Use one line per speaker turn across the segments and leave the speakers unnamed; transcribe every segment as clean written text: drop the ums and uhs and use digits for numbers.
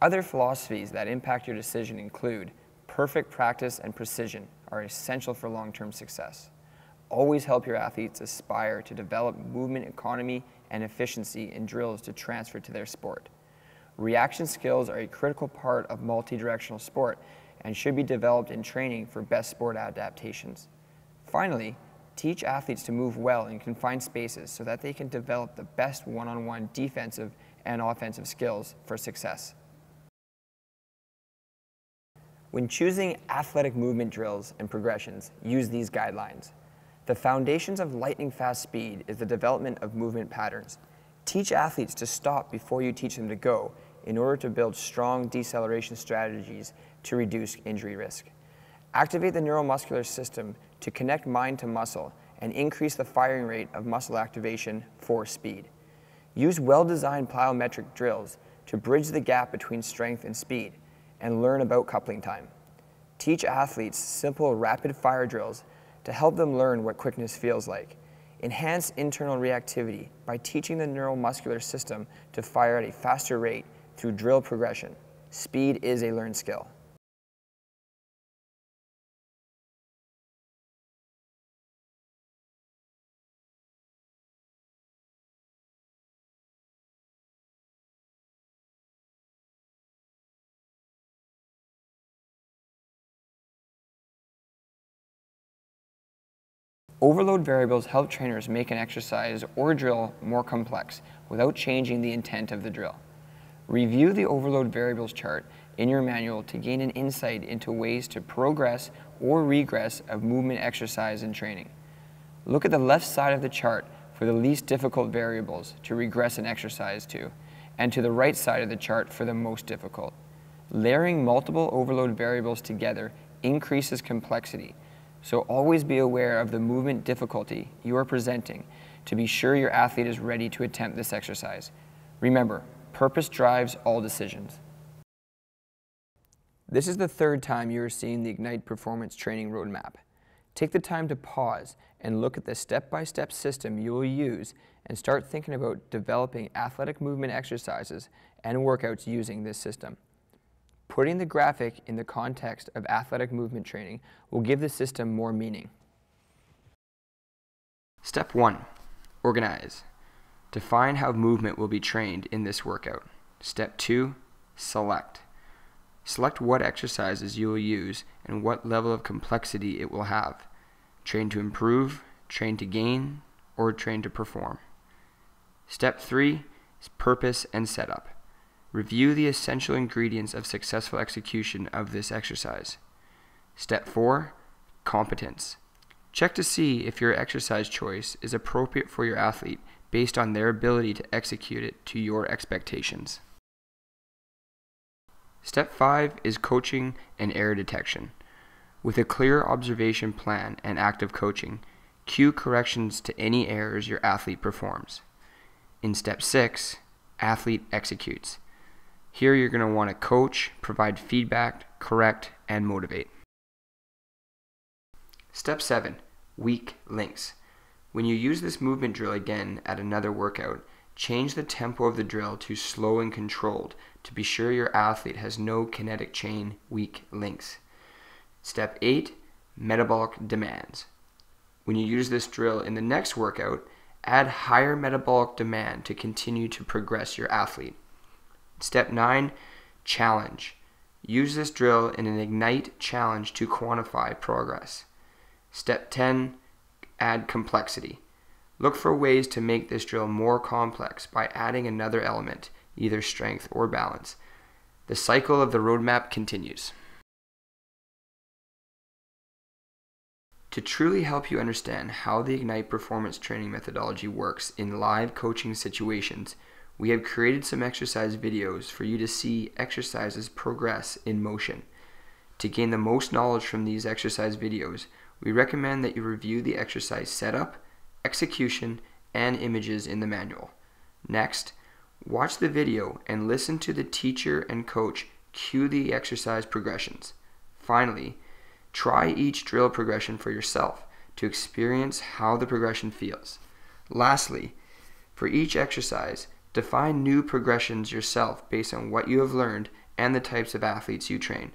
Other philosophies that impact your decision include perfect practice and precision are essential for long-term success. Always help your athletes aspire to develop movement economy and efficiency in drills to transfer to their sport. Reaction skills are a critical part of multi-directional sport and should be developed in training for best sport adaptations. Finally, teach athletes to move well in confined spaces so that they can develop the best one-on-one defensive and offensive skills for success. When choosing athletic movement drills and progressions, use these guidelines. The foundations of lightning-fast speed is the development of movement patterns. Teach athletes to stop before you teach them to go in order to build strong deceleration strategies to reduce injury risk. Activate the neuromuscular system to connect mind to muscle and increase the firing rate of muscle activation for speed. Use well-designed plyometric drills to bridge the gap between strength and speed and learn about coupling time. Teach athletes simple rapid-fire drills to help them learn what quickness feels like. Enhance internal reactivity by teaching the neuromuscular system to fire at a faster rate through drill progression. Speed is a learned skill. Overload variables help trainers make an exercise or drill more complex without changing the intent of the drill. Review the overload variables chart in your manual to gain an insight into ways to progress or regress of movement exercise and training. Look at the left side of the chart for the least difficult variables to regress an exercise to, and to the right side of the chart for the most difficult. Layering multiple overload variables together increases complexity, so always be aware of the movement difficulty you are presenting to be sure your athlete is ready to attempt this exercise. Remember, purpose drives all decisions. This is the third time you are seeing the Ignite Performance Training Roadmap. Take the time to pause and look at the step-by-step system you will use and start thinking about developing athletic movement exercises and workouts using this system. Putting the graphic in the context of athletic movement training will give the system more meaning. Step 1. Organize. Define how movement will be trained in this workout. Step 2. Select. Select what exercises you will use and what level of complexity it will have. Train to improve, train to gain, or train to perform. Step 3 is purpose and setup. Review the essential ingredients of successful execution of this exercise. Step 4, competence. Check to see if your exercise choice is appropriate for your athlete based on their ability to execute it to your expectations. Step 5 is coaching and error detection. With a clear observation plan and active coaching, cue corrections to any errors your athlete performs. In Step 6, athlete executes. Here you're going to want to coach, provide feedback, correct, and motivate. Step 7, weak links. When you use this movement drill again at another workout, change the tempo of the drill to slow and controlled to be sure your athlete has no kinetic chain weak links. Step 8, metabolic demands. When you use this drill in the next workout, add higher metabolic demand to continue to progress your athlete. Step 9, challenge. Use this drill in an Ignite challenge to quantify progress. Step 10, add complexity. Look for ways to make this drill more complex by adding another element, either strength or balance. The cycle of the roadmap continues. To truly help you understand how the Ignite Performance Training methodology works in live coaching situations, we have created some exercise videos for you to see exercises progress in motion. To gain the most knowledge from these exercise videos, we recommend that you review the exercise setup, execution, and images in the manual. Next, watch the video and listen to the teacher and coach cue the exercise progressions. Finally, try each drill progression for yourself to experience how the progression feels. Lastly, for each exercise, define new progressions yourself based on what you have learned and the types of athletes you train.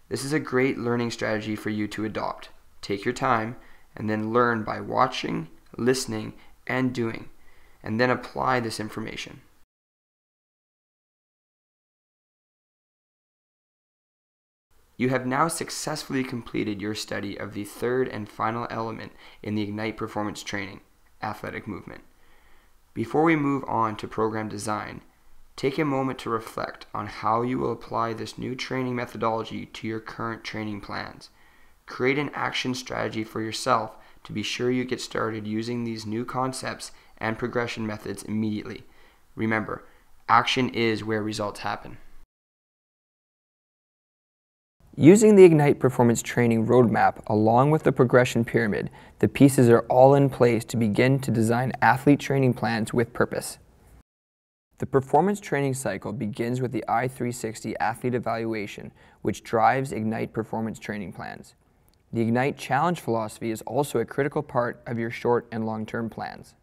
This is a great learning strategy for you to adopt. Take your time and then learn by watching, listening, and doing, and then apply this information. You have now successfully completed your study of the third and final element in the Ignite Performance Training, athletic movement. Before we move on to program design, take a moment to reflect on how you will apply this new training methodology to your current training plans. Create an action strategy for yourself to be sure you get started using these new concepts and progression methods immediately. Remember, action is where results happen. Using the Ignite Performance Training Roadmap along with the progression pyramid, the pieces are all in place to begin to design athlete training plans with purpose. The performance training cycle begins with the I360 athlete evaluation, which drives Ignite performance training plans. The Ignite challenge philosophy is also a critical part of your short and long-term plans.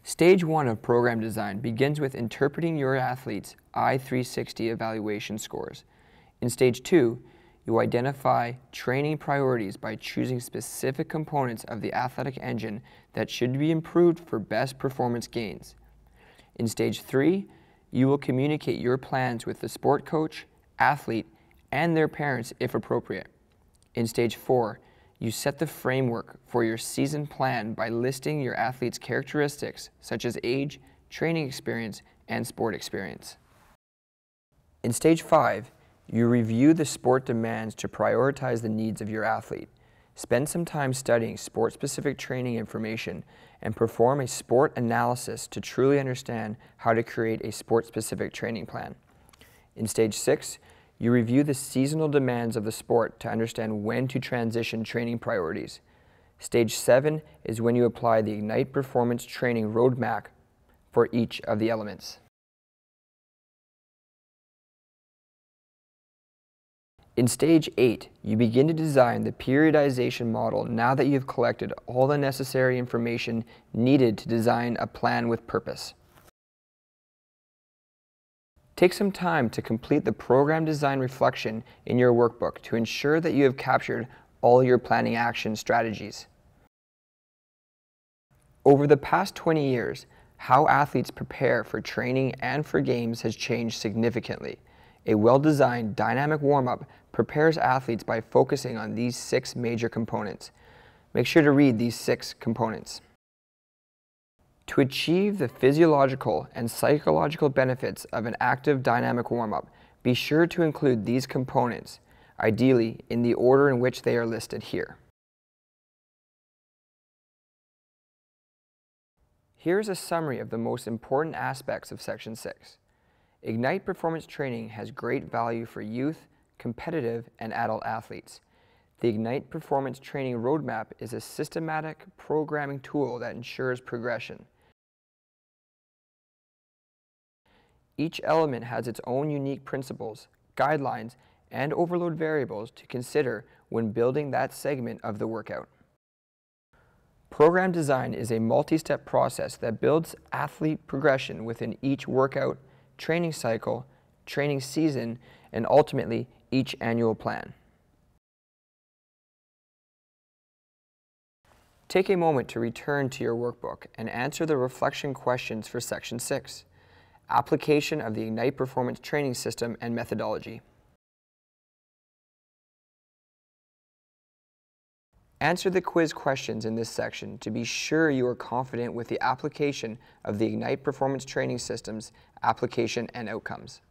Stage 1 of program design begins with interpreting your athlete's I360 evaluation scores. In Stage 2, you identify training priorities by choosing specific components of the athletic engine that should be improved for best performance gains. In Stage 3, you will communicate your plans with the sport coach, athlete, and their parents if appropriate. In Stage 4, you set the framework for your season plan by listing your athlete's characteristics such as age, training experience, and sport experience. In Stage 5, you review the sport demands to prioritize the needs of your athlete. Spend some time studying sport-specific training information and perform a sport analysis to truly understand how to create a sport-specific training plan. In Stage 6, you review the seasonal demands of the sport to understand when to transition training priorities. Stage 7 is when you apply the Ignite Performance Training Roadmap for each of the elements. In Stage 8, you begin to design the periodization model now that you've collected all the necessary information needed to design a plan with purpose. Take some time to complete the program design reflection in your workbook to ensure that you have captured all your planning action strategies. Over the past 20 years, how athletes prepare for training and for games has changed significantly. A well-designed dynamic warm-up prepares athletes by focusing on these 6 major components. Make sure to read these 6 components. To achieve the physiological and psychological benefits of an active dynamic warm-up, be sure to include these components, ideally in the order in which they are listed here. Here's a summary of the most important aspects of Section 6. Ignite Performance Training has great value for youth, competitive, and adult athletes. The Ignite Performance Training Roadmap is a systematic programming tool that ensures progression. Each element has its own unique principles, guidelines, and overload variables to consider when building that segment of the workout. Program design is a multi-step process that builds athlete progression within each workout, training cycle, training season, and ultimately each annual plan. Take a moment to return to your workbook and answer the reflection questions for Section 6. Application of the Ignite Performance Training System and methodology. Answer the quiz questions in this section to be sure you are confident with the application of the Ignite Performance Training System's application and outcomes.